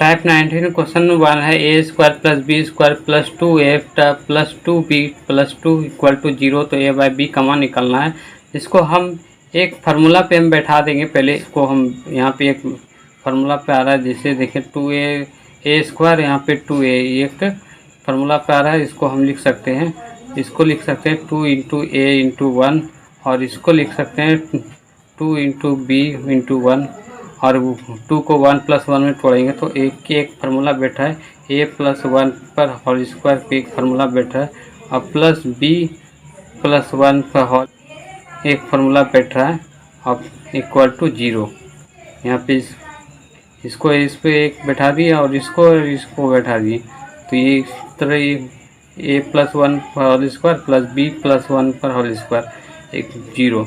Type 19 question 1 है A square plus B square plus 2a plus 2b plus 2 equal to 0। तो ए by B कमा निकलना है। इसको हम एक फार्मूला पे हम बैठा देंगे। पहले इसको हम यहाँ पे एक फार्मूला पे आ रहा है, जैसे देखिए 2a स्क्वायर, यहाँ पे 2a एक फार्मूला पे आ रहा है। इसको हम लिख सकते हैं, इसको लिख सकते हैं 2 इंटू ए इंटू 1, और इसको लिख सकते हैं 2 इंटू बी इंटू 1, और 2 को 1 प्लस 1 में तोड़ेंगे तो एक फार्मूला बैठा है। ए प्लस 1 पर होल स्क्वायर पे एक फार्मूला बैठा है, और प्लस बी प्लस 1 पर होल एक फार्मूला बैठा है, और इक्वल टू 0। यहाँ पे इसको इस पे एक बैठा दिया और इसको बैठा दिए। तो ये इस तरह ए प्लस 1 पर whole square plus B plus 1 पर होल स्क्वायर एक 0।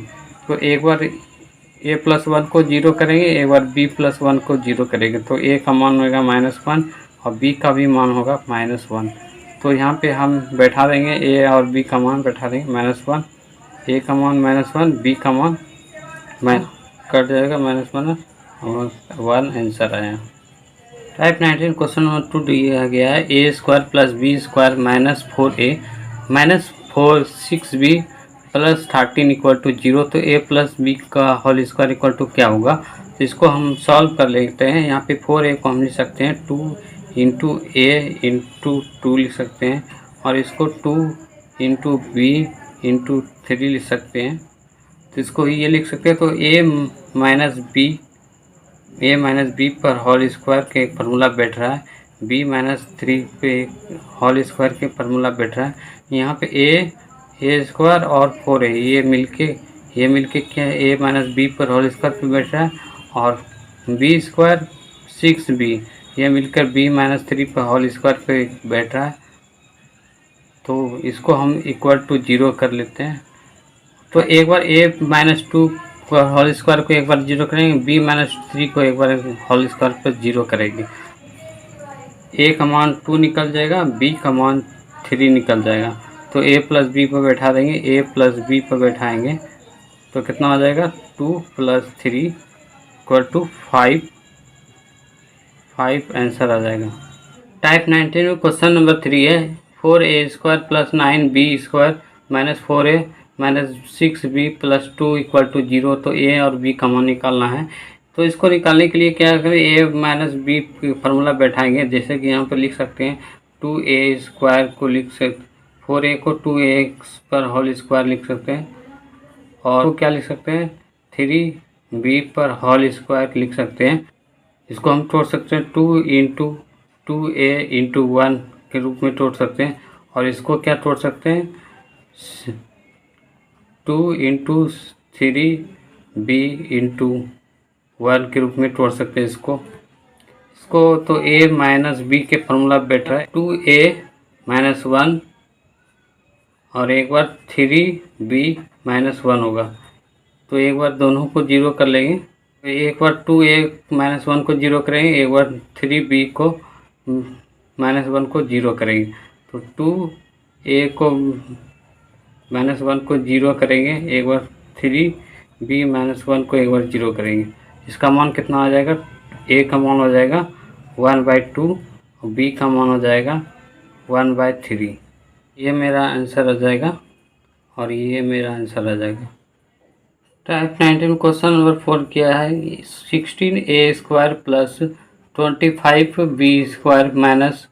तो एक बार ए प्लस 1 को 0 करेंगे, एक बार बी प्लस 1 को 0 करेंगे, तो ए का मान होगा -1 और बी का भी मान होगा -1। तो यहाँ पे हम बैठा देंगे ए और बी का मान बैठा देंगे -1, ए का मान -1, बी का मान कट जाएगा -1 और 1 आंसर आया। टाइप 19 क्वेश्चन नंबर 2 दिया गया है A square plus B square minus 4a minus 6b plus 13 equal to 0। तो ए प्लस बी का होल स्क्वायर इक्वल टू क्या होगा? तो इसको हम सॉल्व कर लेते हैं। यहाँ पे 4a को हम लिख सकते हैं 2 इंटू ए इंटू 2 लिख सकते हैं, और इसको 2 इंटू बी इंटू 3 लिख सकते हैं। तो इसको ये लिख सकते हैं। तो ए माइनस बी पर होल स्क्वायर के एक फार्मूला बैठ रहा है, बी माइनस 3 पे होल स्क्वायर के फार्मूला बैठ रहा है। यहाँ पे ए स्क्वायर और 4a ये मिलके क्या है, ए माइनस बी पर होल स्क्वायर पे बैठ रहा है, और बी स्क्वायर 6b ये मिलकर बी माइनस 3 पर होल स्क्वायर पे बैठ रहा है। तो इसको हम इक्वल टू 0 कर लेते हैं। तो एक बार ए माइनस 2 होल स्क्वायर को एक बार 0 करेंगे, बी माइनस 3 को एक बार होल स्क्वायर पर 0 करेंगे। ए का मान 2 निकल जाएगा, बी का मान 3 निकल जाएगा। तो ए प्लस बी पर बैठा देंगे, ए प्लस बी पर बैठाएंगे तो कितना आ जाएगा 2 प्लस 3 इक्वल टू 5 आंसर आ जाएगा। टाइप 19 में क्वेश्चन नंबर 3 है 4a square plus 9b square minus 4a minus 6b plus 2 equal to 0। तो ए और बी का मान निकालना है। तो इसको निकालने के लिए क्या करें, ए माइनस बी फार्मूला बैठाएंगे। जैसे कि यहाँ पर लिख सकते हैं 2a स्क्वायर को लिख सकते, 4a को 2a पर होल स्क्वायर लिख सकते हैं, और क्या लिख सकते हैं 3b पर होल स्क्वायर लिख सकते हैं। इसको हम तोड़ सकते हैं 2 इंटू 2a इंटू 1 के रूप में तोड़ सकते हैं, और इसको क्या तोड़ सकते हैं 2 इंटू 3b इंटू 1 के रूप में तोड़ सकते हैं इसको। तो a माइनस बी के फार्मूला बैठ रहा है 2a माइनस 1, और एक बार 3b माइनस 1 होगा। तो एक बार दोनों को 0 कर लेंगे। एक बार 2a माइनस 1 को 0 करेंगे, एक बार 3b को माइनस 1 को 0 करेंगे। तो 2a को माइनस 1 को 0 करेंगे, एक बार 3b माइनस 1 को एक बार 0 करेंगे। इसका मान कितना आ जाएगा, a का मान हो जाएगा 1/2 और b का मान हो जाएगा 1/3। ये मेरा आंसर आ जाएगा और ये मेरा आंसर आ जाएगा। टाइप 19 क्वेश्चन नंबर 4 क्या है 16a square plus 25b square minus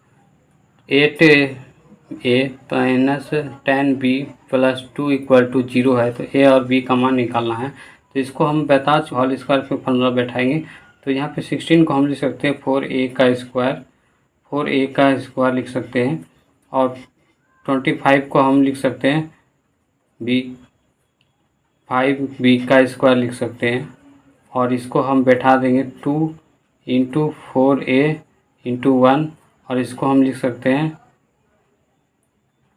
8a minus 10b plus 2 equal to 0 है। तो a और b का मान निकालना है। तो इसको हम 42 होल स्क्वायर पे फार्मूला बैठाएंगे। तो यहाँ पे 16 को हम लिख सकते हैं 4a का स्क्वायर लिख सकते हैं, और 25 को हम लिख सकते हैं 5b का स्क्वायर लिख सकते हैं, और इसको हम बैठा देंगे 2 इंटू 4a इंटू 1, और इसको हम लिख सकते हैं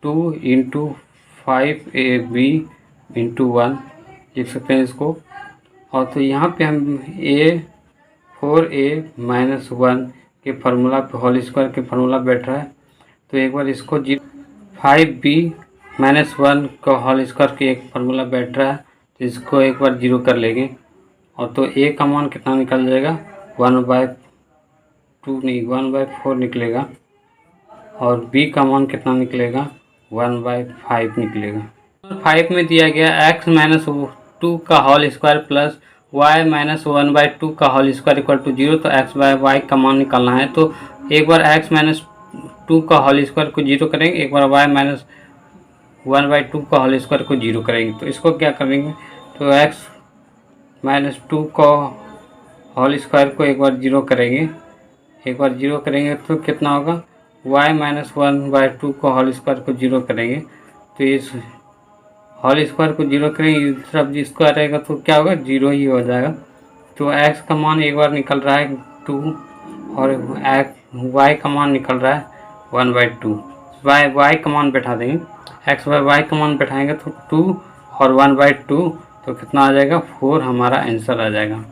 2 इंटू 5ab इंटू 1 लिख सकते हैं इसको। और तो यहाँ पे हम 4a माइनस 1 के फार्मूला पे होल स्क्वायर के फार्मूला बैठ रहा है। तो एक बार इसको 5b माइनस 1 का होल स्क्वायर के एक फार्मूला बैठ रहा है, तो इसको एक बार 0 कर लेंगे। और तो a का मान कितना निकल जाएगा 2 नहीं 1/4 निकलेगा, और b का मान कितना निकलेगा 1/5 निकलेगा। 5 में दिया गया x माइनस 2 का whole square plus y minus 1/2 का होल स्क्वायर इक्वल टू 0, तो x बाय वाई का मान निकालना है। तो एक बार x माइनस 2 का होल स्क्वायर को 0 करेंगे, एक बार y माइनस 1/2 का होल स्क्वायर को 0 करेंगे। तो इसको क्या करेंगे, तो x माइनस 2 का होल स्क्वायर को एक बार 0 करेंगे, एक बार 0 करेंगे तो कितना होगा, y माइनस 1/2 का होल स्क्वायर को 0 करेंगे, तो इस होल स्क्वायर को 0 करेंगे, इस तरफ जी स्क्वायर रहेगा तो क्या होगा 0 ही हो जाएगा। तो x का मान एक बार निकल रहा है 2 और y का मान निकल रहा है 1/2। y का मान बैठा देंगे, x बाय y का मान बैठाएंगे तो 2 और 1/2, तो कितना आ जाएगा 4 हमारा आंसर आ जाएगा।